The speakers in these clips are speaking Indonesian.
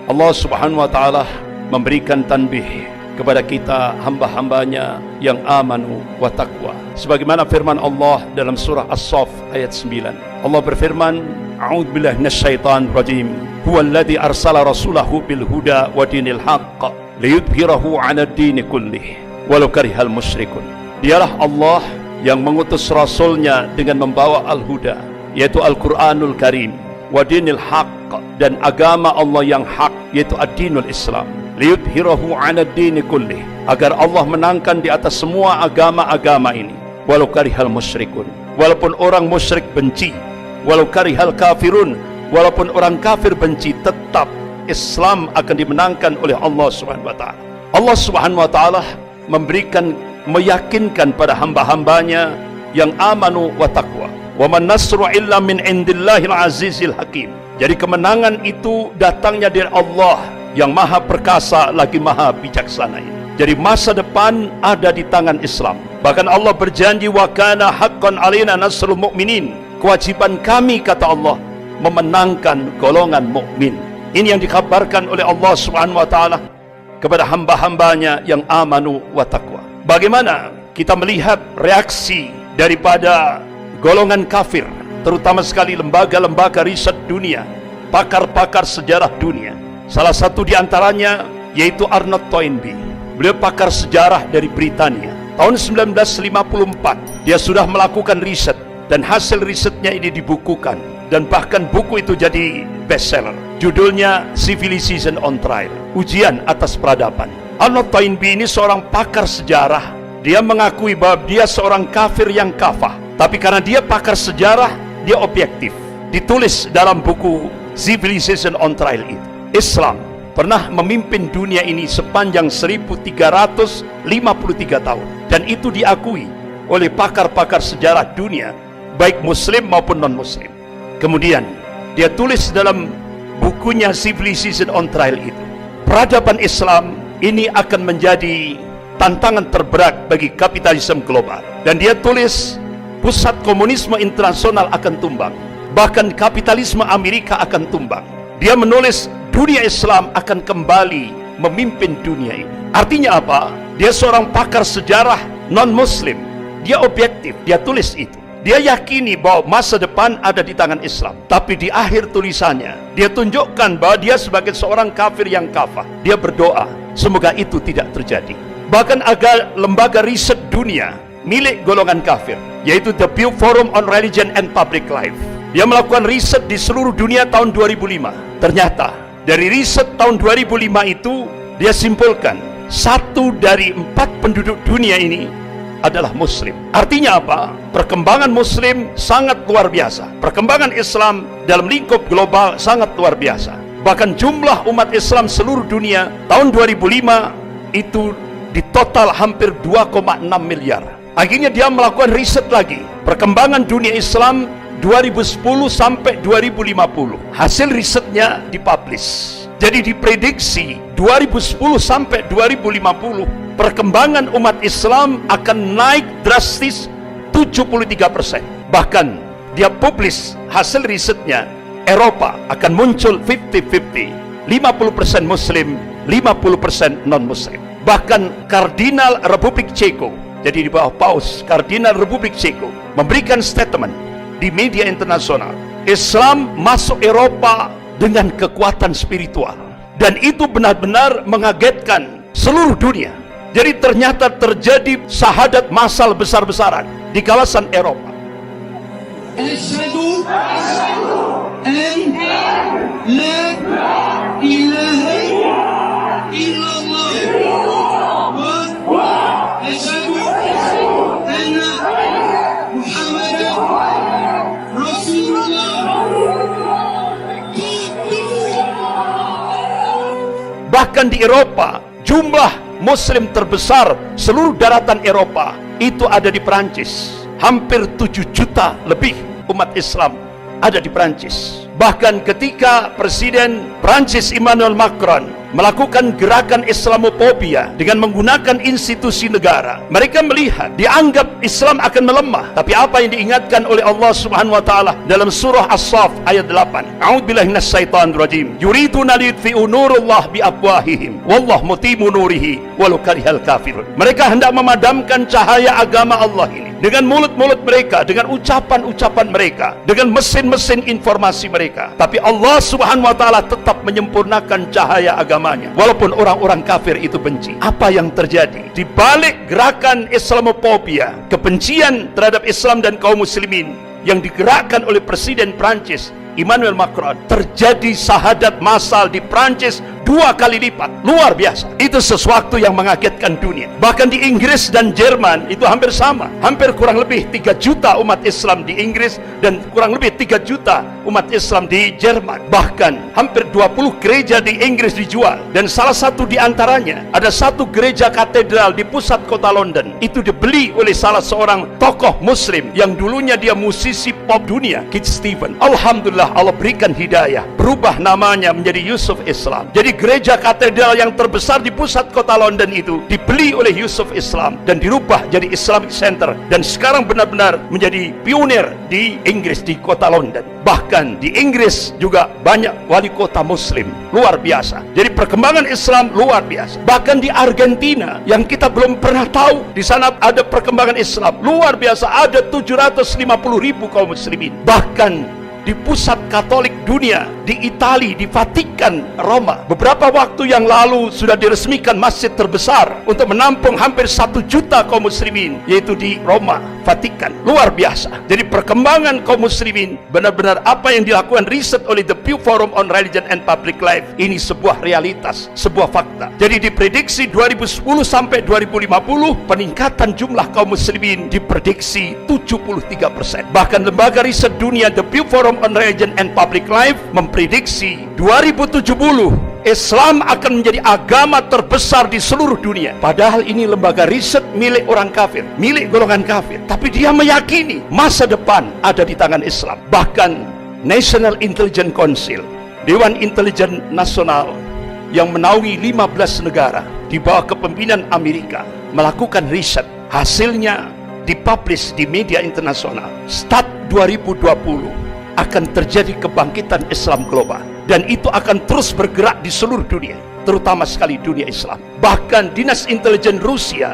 Allah Subhanahu wa Ta'ala memberikan tanbih kepada kita hamba-hambanya yang amanu wa taqwa. Sebagaimana firman Allah dalam surah As-Saff ayat 9. Allah berfirman, A'udzubillahi minasyaitonir rajim. Huwallazi arsala rasulahu bil huda wa dinil haqq liyudhhirahu 'alad dini kullih walau karihal musyrikun. Dialah Allah yang mengutus rasulnya dengan membawa al-huda, yaitu Al-Qur'anul Karim, wa dinil haqq, dan agama Allah yang hak, yaitu ad-dinul Islam, liyudhhirahu 'alad dini kullih, agar Allah menangkan di atas semua agama-agama ini, walau karihal musyrikun, walaupun orang musyrik benci, walau karihal kafirun, walaupun orang kafir benci, tetap Islam akan dimenangkan oleh Allah Subhanahu wa Ta'ala. Allah Subhanahu wa Ta'ala meyakinkan pada hamba-hambanya yang amanu wa taqwa, wa man nasru illa min indillahil azizil hakim. Jadi kemenangan itu datangnya dari Allah yang maha perkasa lagi maha bijaksana ini. Jadi masa depan ada di tangan Islam. Bahkan Allah berjanji, wa kana haqqan alaina nasrul mu'minin. Kewajiban kami, kata Allah, memenangkan golongan mukmin. Ini yang dikabarkan oleh Allah Subhanahu wa Ta'ala kepada hamba-hambanya yang amanu wa taqwa. Bagaimana kita melihat reaksi daripada golongan kafir, terutama sekali lembaga-lembaga riset dunia, pakar-pakar sejarah dunia. Salah satu di antaranya yaitu Arnold Toynbee. Beliau pakar sejarah dari Britania. Tahun 1954 dia sudah melakukan riset, dan hasil risetnya ini dibukukan, dan bahkan buku itu jadi bestseller. Judulnya Civilization on Trial, ujian atas peradaban. Arnold Toynbee ini seorang pakar sejarah. Dia mengakui bahwa dia seorang kafir yang kafah, tapi karena dia pakar sejarah, dia objektif. Ditulis dalam buku Civilization on Trial itu, Islam pernah memimpin dunia ini sepanjang 1353 tahun, dan itu diakui oleh pakar-pakar sejarah dunia, baik muslim maupun non-muslim. Kemudian dia tulis dalam bukunya Civilization on Trial itu, peradaban Islam ini akan menjadi tantangan terberat bagi kapitalisme global. Dan dia tulis, pusat komunisme internasional akan tumbang, bahkan kapitalisme Amerika akan tumbang. Dia menulis dunia Islam akan kembali memimpin dunia ini. Artinya apa? Dia seorang pakar sejarah non-muslim, dia objektif, dia tulis itu. Dia yakini bahwa masa depan ada di tangan Islam. Tapi di akhir tulisannya, dia tunjukkan bahwa dia sebagai seorang kafir yang kafah. Dia berdoa, semoga itu tidak terjadi. Bahkan agar lembaga riset dunia milik golongan kafir, yaitu The Pew Forum on Religion and Public Life, dia melakukan riset di seluruh dunia tahun 2005. Ternyata dari riset tahun 2005 itu, dia simpulkan 1 dari 4 penduduk dunia ini adalah muslim. Artinya apa? Perkembangan muslim sangat luar biasa. Perkembangan Islam dalam lingkup global sangat luar biasa. Bahkan jumlah umat Islam seluruh dunia tahun 2005 itu di total hampir 2,6 miliar. Akhirnya dia melakukan riset lagi, perkembangan dunia Islam 2010 sampai 2050. Hasil risetnya dipublish. Jadi diprediksi 2010 sampai 2050 perkembangan umat Islam akan naik drastis 73%. Bahkan dia publish hasil risetnya, Eropa akan muncul 50-50, 50% muslim, 50% non-muslim. Bahkan Kardinal Republik Ceko, jadi di bawah Paus, Kardinal Republik Ceko memberikan statement di media internasional, Islam masuk Eropa dengan kekuatan spiritual, dan itu benar-benar mengagetkan seluruh dunia. Jadi ternyata terjadi syahadat massal besar-besaran di kawasan Eropa. Asyhadu an la ilaha illallah wa asyhadu anna Muhammadan Rasulullah. Bahkan di Eropa, jumlah muslim terbesar seluruh daratan Eropa itu ada di Perancis. Hampir 7 juta lebih umat Islam ada di Perancis. Bahkan ketika Presiden Perancis Emmanuel Macron melakukan gerakan Islamophobia dengan menggunakan institusi negara. Mereka melihat, dianggap Islam akan melemah. Tapi apa yang diingatkan oleh Allah Subhanahu wa taala dalam surah As-Saff ayat 8. A'udzubillahi minasyaitonir rajim. Yuriduna liyutfi'u nurallah biafwahihim wallahu mutimmu nurihi walau karihal kafirun. Mereka hendak memadamkan cahaya agama Allah ini dengan mulut-mulut mereka, dengan ucapan-ucapan mereka, dengan mesin-mesin informasi mereka. Tapi Allah Subhanahu wa taala tetap menyempurnakan cahaya agamanya walaupun orang-orang kafir itu benci. Apa yang terjadi di balik gerakan Islamophobia, kebencian terhadap Islam dan kaum muslimin yang digerakkan oleh Presiden Prancis Emmanuel Macron? Terjadi syahadat massal di Prancis 2 kali lipat. Luar biasa. Itu sesuatu yang mengagetkan dunia. Bahkan di Inggris dan Jerman itu hampir sama. Hampir kurang lebih 3 juta umat Islam di Inggris dan kurang lebih 3 juta umat Islam di Jerman. Bahkan hampir 20 gereja di Inggris dijual. Dan salah satu di antaranya, ada satu gereja katedral di pusat kota London. Itu dibeli oleh salah seorang tokoh muslim yang dulunya dia musisi pop dunia, Kid Steven. Alhamdulillah, Allah berikan hidayah, berubah namanya menjadi Yusuf Islam. Jadi gereja katedral yang terbesar di pusat kota London itu dibeli oleh Yusuf Islam dan dirubah jadi Islamic Center, dan sekarang benar-benar menjadi pionir di Inggris, di kota London. Bahkan di Inggris juga banyak wali kota muslim. Luar biasa. Jadi perkembangan Islam luar biasa. Bahkan di Argentina yang kita belum pernah tahu, di sana ada perkembangan Islam luar biasa. Ada 750.000 kaum muslimin. Bahkan di pusat Katolik dunia, di Italia, di Vatikan, Roma, beberapa waktu yang lalu sudah diresmikan masjid terbesar untuk menampung hampir 1 juta kaum muslimin, yaitu di Roma, Vatikan. Luar biasa. Jadi perkembangan kaum muslimin, benar-benar apa yang dilakukan riset oleh The Pew Forum on Religion and Public Life, ini sebuah realitas, sebuah fakta. Jadi diprediksi 2010 sampai 2050 peningkatan jumlah kaum muslimin diprediksi 73%. Bahkan lembaga riset dunia The Pew Forum on Religion and Public Life memprediksi 2070 Islam akan menjadi agama terbesar di seluruh dunia. Padahal ini lembaga riset milik orang kafir, milik golongan kafir. Tapi dia meyakini masa depan ada di tangan Islam. Bahkan National Intelligence Council, Dewan Intelijen Nasional yang menaungi 15 negara di bawah kepemimpinan Amerika, melakukan riset. Hasilnya dipublish di media internasional. Start 2020 akan terjadi kebangkitan Islam global, dan itu akan terus bergerak di seluruh dunia, terutama sekali dunia Islam. Bahkan Dinas Intelijen Rusia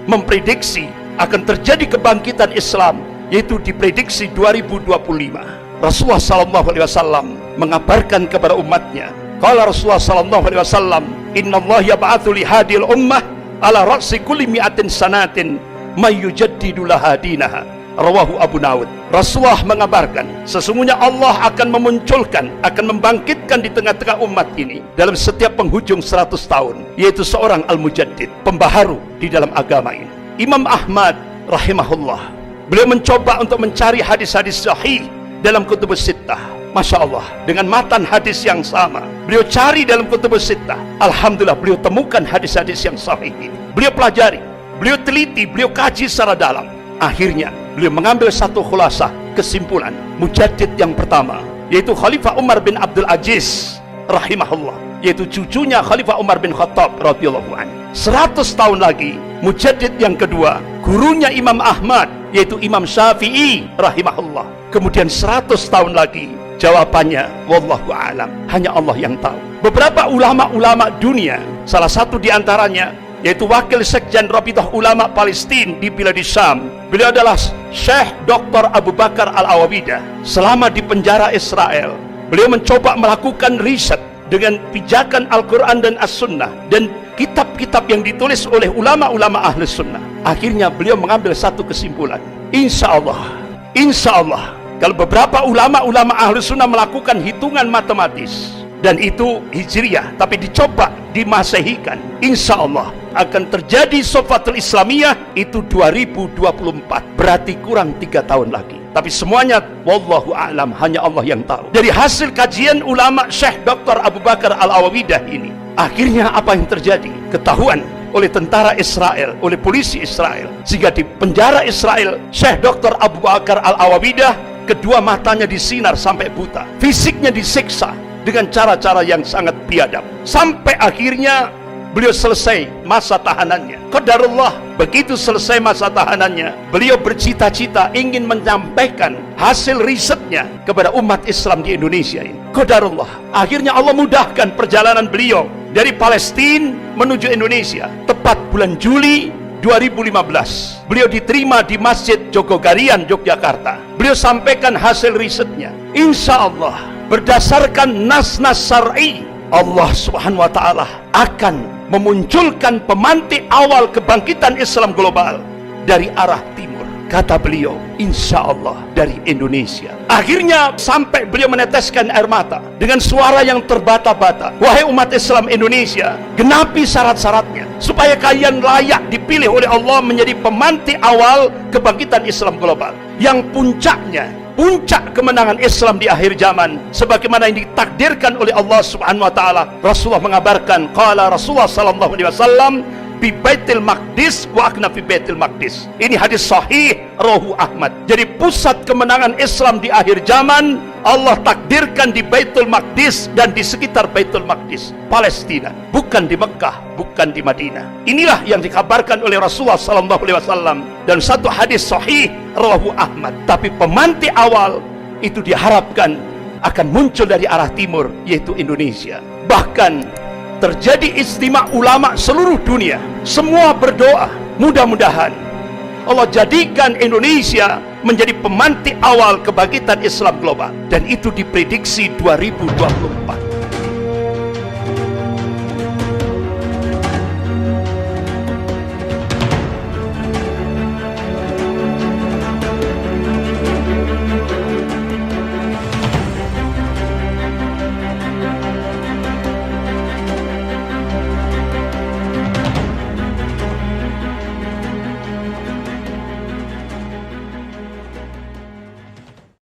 memprediksi akan terjadi kebangkitan Islam, yaitu diprediksi 2025. Rasulullah SAW mengabarkan kepada umatnya, qala Rasulullah SAW, inna Allah yab'athu li hadil ummah ala ra'si kulli mi'atin sanatin may yujaddidu laha dinaha. Rawahu Abu Dawud. Rasulullah mengabarkan, sesungguhnya Allah akan memunculkan, akan membangkitkan di tengah-tengah umat ini dalam setiap penghujung 100 tahun, yaitu seorang al-mujaddid, pembaharu di dalam agama ini. Imam Ahmad rahimahullah, beliau mencoba untuk mencari hadis-hadis sahih dalam kutubus sittah. Masya Allah, dengan matan hadis yang sama beliau cari dalam kutubus sittah. Alhamdulillah, beliau temukan hadis-hadis yang sahih ini. Beliau pelajari, beliau teliti, beliau kaji secara dalam. Akhirnya beliau mengambil satu khulasah, kesimpulan. Mujaddid yang pertama, yaitu Khalifah Umar bin Abdul Aziz rahimahullah, yaitu cucunya Khalifah Umar bin Khattab radhiyallahu anhu. 100 tahun lagi, mujaddid yang kedua, gurunya Imam Ahmad, yaitu Imam Syafi'i rahimahullah. Kemudian 100 tahun lagi, jawabannya wallahu a'lam, hanya Allah yang tahu. Beberapa ulama-ulama dunia, salah satu di antaranya yaitu Wakil Sekjen Rabithah Ulama Palestina di Bilad Syam, beliau adalah Syekh Dr. Abu Bakar Al-Awawidah. Selama di penjara Israel, beliau mencoba melakukan riset dengan pijakan Al-Quran dan As-Sunnah dan kitab-kitab yang ditulis oleh ulama-ulama Ahlus Sunnah. Akhirnya beliau mengambil satu kesimpulan, insya Allah kalau beberapa ulama-ulama Ahlus Sunnah melakukan hitungan matematis, dan itu Hijriyah, tapi dicoba dimasehikan, insya Allah akan terjadi Sofatul Islamiyah itu 2024, berarti kurang 3 tahun lagi. Tapi semuanya wallahu a'lam, hanya Allah yang tahu. Dari hasil kajian ulama Syekh Dr. Abu Bakar Al-Awawidah ini, akhirnya apa yang terjadi? Ketahuan oleh tentara Israel, oleh polisi Israel, sehingga di penjara Israel Syekh Dr. Abu Bakar Al-Awawidah kedua matanya disinar sampai buta, fisiknya disiksa, dengan cara-cara yang sangat biadab. Sampai akhirnya beliau selesai masa tahanannya. Qadarullah, begitu selesai masa tahanannya, beliau bercita-cita ingin menyampaikan hasil risetnya kepada umat Islam di Indonesia ini. Qadarullah, akhirnya Allah mudahkan perjalanan beliau dari Palestina menuju Indonesia. Tepat bulan Juli 2015, beliau diterima di Masjid Jogogarian, Yogyakarta. Beliau sampaikan hasil risetnya. Insya Allah, berdasarkan nas-nas syar'i, Allah Subhanahu wa Ta'ala akan memunculkan pemantik awal kebangkitan Islam global dari arah timur. Kata beliau, insya Allah dari Indonesia. Akhirnya sampai beliau meneteskan air mata dengan suara yang terbata-bata. Wahai umat Islam Indonesia, genapi syarat-syaratnya supaya kalian layak dipilih oleh Allah menjadi pemantik awal kebangkitan Islam global, yang puncaknya, puncak kemenangan Islam di akhir zaman sebagaimana yang ditakdirkan oleh Allah Subhanahu wa Ta'ala. Rasulullah mengabarkan, qala Rasulullah sallallahu alaihi wasallam fi Baitul Maqdis wa akna fi Baitul Maqdis. Ini hadis sahih rawahu Ahmad. Jadi pusat kemenangan Islam di akhir zaman Allah takdirkan di Baitul Maqdis dan di sekitar Baitul Maqdis, Palestina, bukan di Mekah, bukan di Madinah. Inilah yang dikabarkan oleh Rasulullah sallallahu alaihi wasallam dan satu hadis sahih rawahu Ahmad. Tapi pemantik awal itu diharapkan akan muncul dari arah timur, yaitu Indonesia. Bahkan terjadi ijtima ulama seluruh dunia, semua berdoa mudah-mudahan Allah jadikan Indonesia menjadi pemantik awal kebangkitan Islam global, dan itu diprediksi 2024.